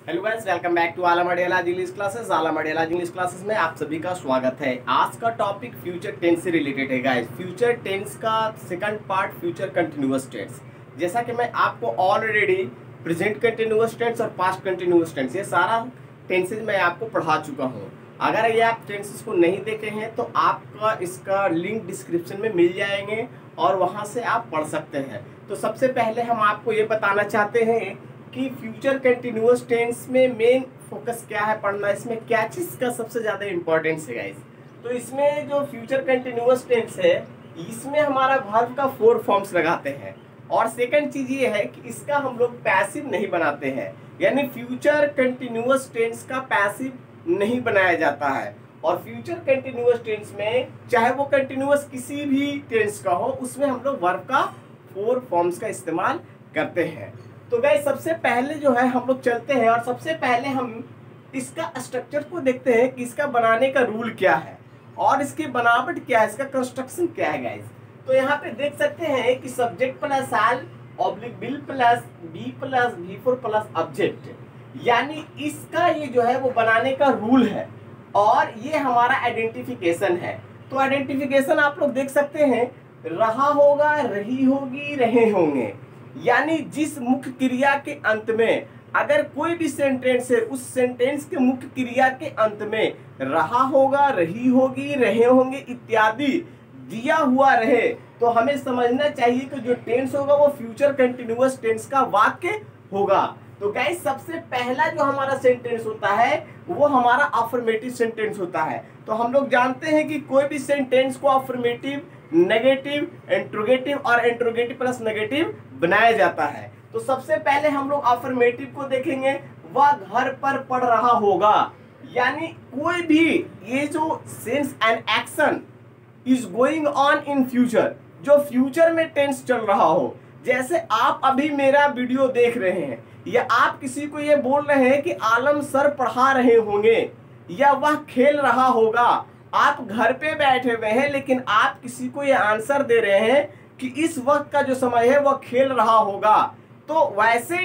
Hello guys, welcome back to Alam Adiyala's English classes. Alam Adiyala's English classes में आप सभी का स्वागत है। आज का टॉपिक फ्यूचर टेंस से रिलेटेड है गाइस। फ्यूचर टेंस का second part future continuous tense. जैसा कि मैं आपको ऑलरेडी प्रेजेंट कंटिन्यूअस टेंस और पास्ट कंटिन्यूअस टेंस ये सारा टेंसेज मैं आपको पढ़ा चुका हूँ। अगर ये आप टेंसेस को नहीं देखे हैं तो आपका इसका लिंक डिस्क्रिप्शन में मिल जाएंगे और वहाँ से आप पढ़ सकते हैं। तो सबसे पहले हम आपको ये बताना चाहते हैं कि फ्यूचर कंटिन्यूअस टेंस में मेन फोकस क्या है पढ़ना, इसमें क्या चीज़ का सबसे ज़्यादा इंपॉर्टेंस है गाइस। तो इसमें जो फ्यूचर कंटिन्यूअस टेंस है इसमें हमारा वर्ब का 4 फॉर्म्स लगाते हैं। और सेकंड चीज़ ये है कि इसका हम लोग पैसिव नहीं बनाते हैं, यानी फ्यूचर कंटिन्यूअस टेंस का पैसिव नहीं बनाया जाता है। और फ्यूचर कंटिन्यूअस टेंस में चाहे वो कंटिन्यूअस किसी भी टेंस का हो उसमें हम लोग वर्ब का 4 फॉर्म्स का इस्तेमाल करते हैं। तो गाइस सबसे पहले जो है हम लोग चलते हैं और सबसे पहले हम इसका स्ट्रक्चर को देखते हैं कि इसका बनाने का रूल क्या है और इसकी बनावट क्या है, इसका कंस्ट्रक्शन क्या है गाइस। तो यहाँ पे देख सकते हैं कि subject plus shall oblique will plus be plus V four plus object, यानी इसका ये जो है वो बनाने का रूल है और ये हमारा आइडेंटिफिकेशन है। तो आइडेंटिफिकेशन आप लोग देख सकते हैं, रहा होगा, रही होगी, रहे होंगे, यानी जिस मुख्य क्रिया के अंत में अगर कोई भी सेंटेंस है उस सेंटेंस के मुख्य क्रिया के अंत में रहा होगा, रही होगी, रहे होंगे इत्यादि दिया हुआ रहे तो हमें समझना चाहिए कि जो टेंस होगा वो फ्यूचर कंटिन्यूअस टेंस का वाक्य होगा। तो गाइस सबसे पहला जो हमारा सेंटेंस होता है वो हमारा अफर्मेटिव सेंटेंस होता है। तो हम लोग जानते हैं कि कोई भी सेंटेंस को अफर्मेटिव, नेगेटिव, इंट्रोगेटिव और इंट्रोगेटिव प्लस नेगेटिव बनाया जाता है। तो सबसे पहले हम लोग अफर्मेटिव को देखेंगे, वह घर पर पढ़ रहा होगा, यानी कोई भी ये जो sense and action is going on in future, जो फ्यूचर में टेंस चल रहा हो, जैसे आप अभी मेरा वीडियो देख रहे हैं या आप किसी को ये बोल रहे हैं कि आलम सर पढ़ा रहे होंगे या वह खेल रहा होगा। आप घर पे बैठे हुए हैं लेकिन आप किसी को ये आंसर दे रहे हैं कि इस वक्त का जो समय है वह खेल रहा होगा। तो वैसे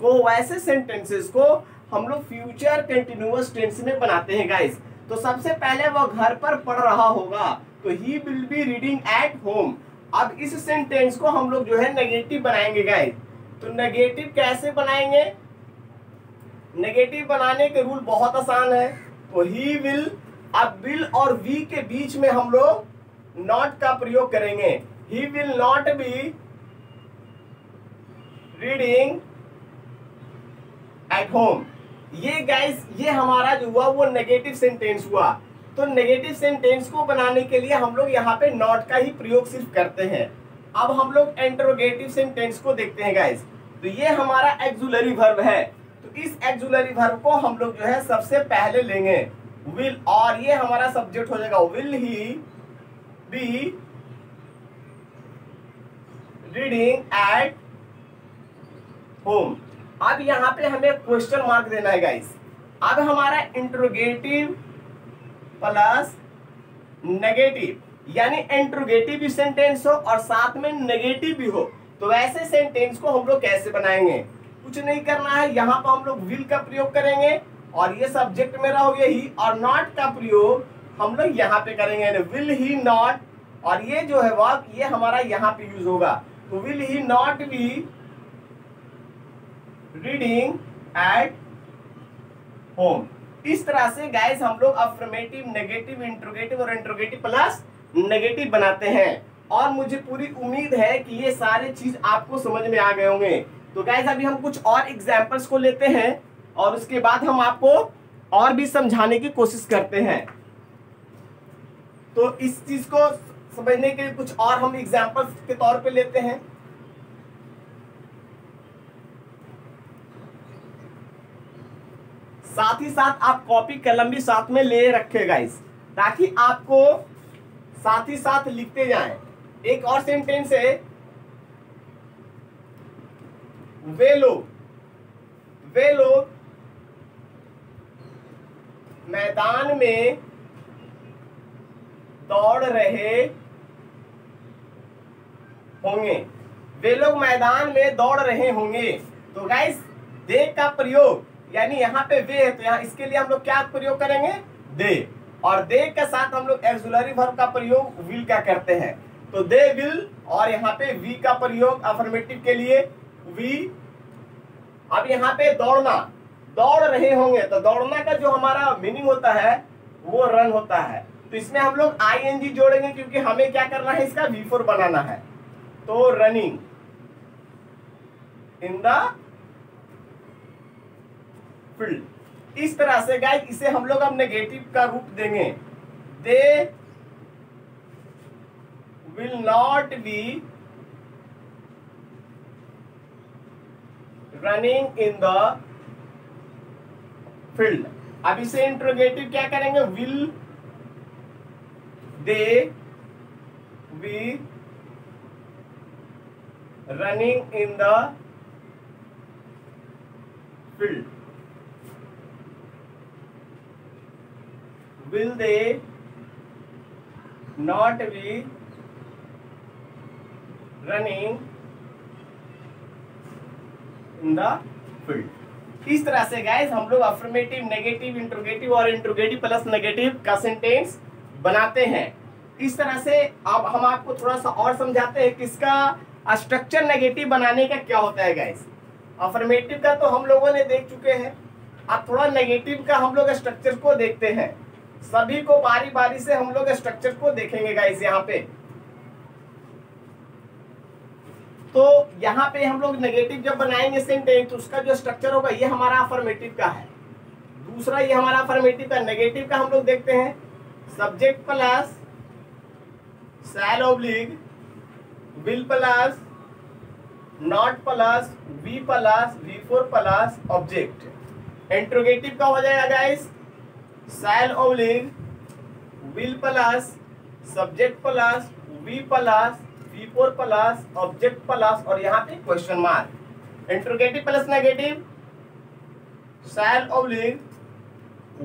वैसे सेंटेंसेस को हम लोग फ्यूचर कंटिन्यूअस टेंस में बनाते हैं गाइस। तो सबसे पहले वह घर पर पढ़ रहा होगा, तो he will be reading at home. अब इस सेंटेंस को हम लोग जो है नेगेटिव बनाएंगे गाइस। तो नेगेटिव कैसे बनाएंगे? नेगेटिव बनाने के रूल बहुत आसान है। तो ही विल, अब विल और वी के बीच में हम लोग नॉट का प्रयोग करेंगे। He will not be reading at home. ये गाइस ये हमारा जो हुआ वो नेगेटिव सेंटेंस हुआ। तो नेगेटिव सेंटेंस को बनाने के लिए हम लोग यहाँ पे नॉट का ही प्रयोग सिर्फ करते हैं। अब हम लोग इंटरोगेटिव सेंटेंस को देखते हैं गाइस। तो ये हमारा एक्सुलरी वर्ब है। तो इस एक्सुलरी वर्ब को हम लोग जो है सबसे पहले लेंगे विल, और ये हमारा सब्जेक्ट हो जाएगा। Will he be reading at home. अब यहाँ पे हमें क्वेश्चन मार्क देना है गाइस। अब हमारा इंट्रोगेटिव प्लस नेगेटिव, यानी इंट्रोगेटिव भी सेंटेंस हो और साथ में नेगेटिव भी हो, तो ऐसे सेंटेंस को हम लोग कैसे बनाएंगे? कुछ नहीं करना है, यहाँ पर हम लोग विल का प्रयोग करेंगे और ये सब्जेक्ट मेरा हो गया ही, और नॉट का प्रयोग हम लोग यहाँ पे करेंगे, विल ही नॉट, और ये जो है वर्ब ये हमारा यहाँ पे यूज होगा। तो will he not be reading at home. इस तरह से गाइस हम लोग अफर्मेटिव, नेगेटिव, इंट्रोगेटिव और इंट्रोगेटिव प्लस नेगेटिव बनाते हैं। और मुझे पूरी उम्मीद है कि ये सारे चीज आपको समझ में आ गए होंगे। तो गाइस अभी हम कुछ और एग्जांपल्स को लेते हैं और उसके बाद हम आपको और भी समझाने की कोशिश करते हैं। तो इस चीज को समझने के लिए कुछ और हम एग्जांपल्स के तौर पे लेते हैं। साथ ही साथ आप कॉपी कलम भी साथ में ले रखे गाइस, ताकि आपको साथ ही साथ लिखते जाएं। एक और सेंटेंस है, वे लोग मैदान में दौड़ रहे होंगे। वे लोग मैदान में दौड़ रहे होंगे। तो गाइस दे का प्रयोग, यानी यहाँ पे वे है तो यहाँ इसके लिए हम लोग क्या प्रयोग करेंगे, दे, और दे के साथ हम लोग एक्सुलरी वर्ब का प्रयोग विल का करते हैं, तो दे विल, और यहाँ पे वी का प्रयोग अफर्मेटिव के लिए वी। अब यहाँ पे दौड़ना, दौड़ रहे होंगे, तो दौड़ना का जो हमारा मीनिंग होता है वो रन होता है, तो इसमें हम लोग आईएनजी जोड़ेंगे क्योंकि हमें क्या करना है, इसका V4 बनाना है, तो रनिंग इन द फील्ड। इस तरह से गाइस इसे हम लोग अब नेगेटिव का रूप देंगे, they will not be running in the field. अब इसे इंट्रोगेटिव क्या करेंगे, will they B running in the field, will they not be running in the field। इस तरह से गाइस हम लोग अफर्मेटिव, नेगेटिव, इंट्रोगेटिव और इंट्रोगेटिव प्लस नेगेटिव का सेंटेंस बनाते हैं। इस तरह से अब हम आपको थोड़ा सा और समझाते हैं कि इसका स्ट्रक्चर नेगेटिव बनाने का क्या होता है गाइस। अफर्मेटिव का तो हम लोगों ने देख चुके हैं, अब थोड़ा नेगेटिव का हम लोग स्ट्रक्चर को देखते हैं। सभी को बारी बारी से हम लोग स्ट्रक्चर को देखेंगे गाइस। यहाँ पे तो यहाँ पे हम लोग नेगेटिव जब बनाएंगे सेंटेंस तो उसका जो स्ट्रक्चर होगा ये हमारा अफर्मेटिव का है, दूसरा ये हमारा अफर्मेटिव का। नेगेटिव का हम लोग देखते हैं subject plus shall oblique will plus not plus V plus V4 plus object. Interrogative का हो जाएगा guys shall oblique will plus subject plus V plus V4 plus object plus और यहाँ पे question mark. Interrogative plus negative shall oblique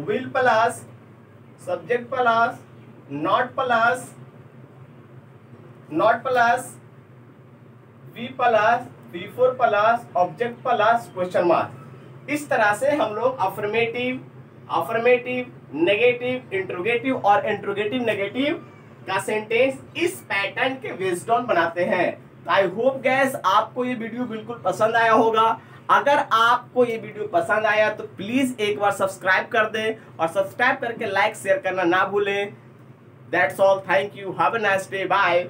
will plus subject plus not plus V plus V4 plus object plus question mark. इस तरह से हम लोग affirmative, negative, interrogative और interrogative negative का सेंटेंस इस पैटर्न के बेस्ड ऑन बनाते हैं। आई होप गैस आपको ये वीडियो बिल्कुल पसंद आया होगा। अगर आपको ये वीडियो पसंद आया तो प्लीज एक बार सब्सक्राइब कर दें और सब्सक्राइब करके लाइक शेयर करना ना भूलें। That's all, thank you, have a nice day, bye.